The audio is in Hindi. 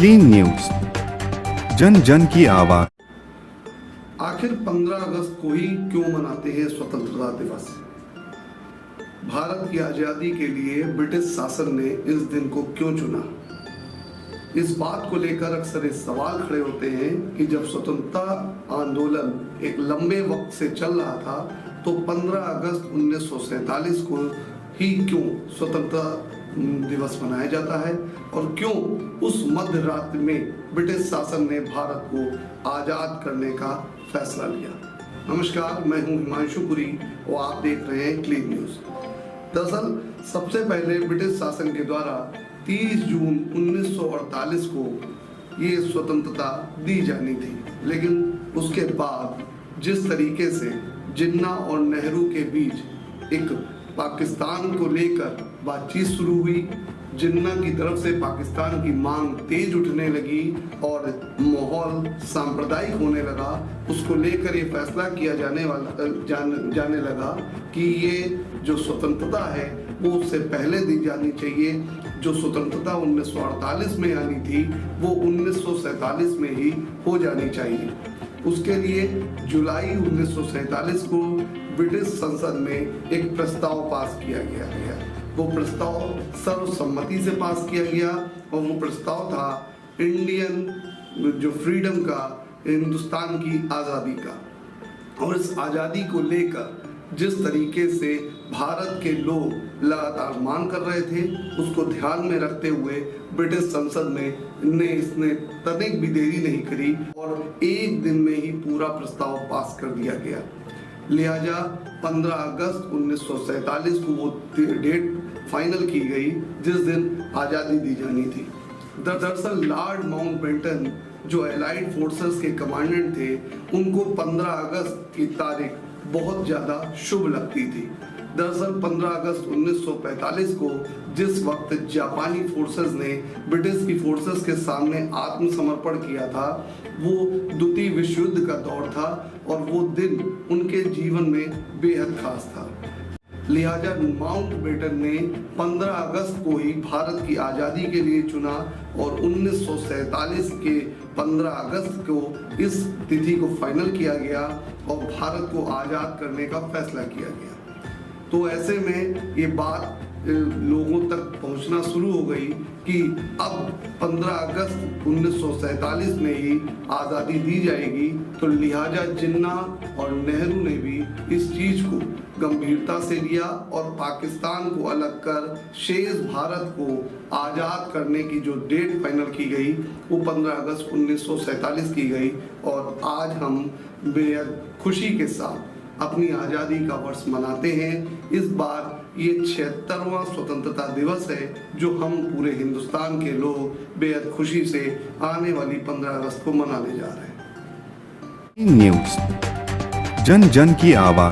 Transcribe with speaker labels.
Speaker 1: क्लीन न्यूज, जन जन की आवाज।
Speaker 2: आखिर 15 अगस्त को ही क्यों मनाते हैं स्वतंत्रता दिवस? भारत की आजादी के लिए ब्रिटिश शासन ने इस दिन को क्यों चुना? इस बात को लेकर अक्सर ये सवाल खड़े होते हैं कि जब स्वतंत्रता आंदोलन एक लंबे वक्त से चल रहा था तो 15 अगस्त 1947 को ही क्यों स्वतंत्रता दिवस मनाया जाता है और क्यों उस मध्य रात्रि में ब्रिटिश शासन ने भारत को आजाद करने का फैसला लिया। नमस्कार, मैं हूं हिमांशु पुरी और आप देख रहे हैं क्लीन न्यूज। दरअसल सबसे पहले ब्रिटिश शासन के द्वारा 30 जून 1948 को ये स्वतंत्रता दी जानी थी, लेकिन उसके बाद जिस तरीके से जिन्ना और नेहरू के बीच एक पाकिस्तान को लेकर बातचीत शुरू हुई, जिन्ना की तरफ से पाकिस्तान की मांग तेज उठने लगी और माहौल सांप्रदायिक होने लगा। उसको लेकर ये फैसला किया जाने लगा कि ये जो स्वतंत्रता है वो उससे पहले दी जानी चाहिए। जो स्वतंत्रता 1948 में आनी थी वो 1947 में ही हो जानी चाहिए। उसके लिए जुलाई 1947 को ब्रिटिश संसद में एक प्रस्ताव पास किया गया। वो प्रस्ताव सर्वसम्मति से पास किया गया और वो प्रस्ताव था इंडियन जो फ्रीडम का, हिंदुस्तान की आज़ादी का। और इस आज़ादी को लेकर जिस तरीके से भारत के लोग लगातार मांग कर रहे थे, उसको ध्यान में रखते हुए ब्रिटिश संसद ने इसने तनिक भी देरी नहीं करी और एक दिन में ही पूरा प्रस्ताव पास कर दिया गया। लिहाजा 15 अगस्त 1947 को वो डेट फाइनल की गई जिस दिन आज़ादी दी जानी थी। दरअसल लॉर्ड माउंटबेटन जो एलाइड फोर्सेस के कमांडेंट थे, उनको 15 अगस्त की तारीख बहुत ज़्यादा शुभ लगती थी। दरअसल 15 अगस्त 1945 को जिस वक्त जापानी फोर्सेस ने ब्रिटिश की फोर्सेस के सामने आत्मसमर्पण किया था, वो द्वितीय विश्व युद्ध का दौर था और वो दिन उनके जीवन में बेहद खास था। लिहाजा माउंटबेटन ने 15 अगस्त को ही भारत की आज़ादी के लिए चुना और 1947 के 15 अगस्त को इस तिथि को फाइनल किया गया और भारत को आज़ाद करने का फैसला किया गया। तो ऐसे में ये बात लोगों तक पहुंचना शुरू हो गई कि अब 15 अगस्त 1947 में ही आज़ादी दी जाएगी। तो लिहाजा जिन्ना और नेहरू ने भी इस चीज को गंभीरता से लिया और पाकिस्तान को अलग कर शेष भारत को आज़ाद करने की जो डेट फाइनल की गई वो 15 अगस्त 1947 की गई। और आज हम बेहद खुशी के साथ अपनी आज़ादी का वर्ष मनाते हैं। इस बार ये 76वां स्वतंत्रता दिवस है जो हम पूरे हिंदुस्तान के लोग बेहद खुशी से आने वाली 15 अगस्त को मनाने जा रहे हैं।
Speaker 1: न्यूज, जन जन की आवाज।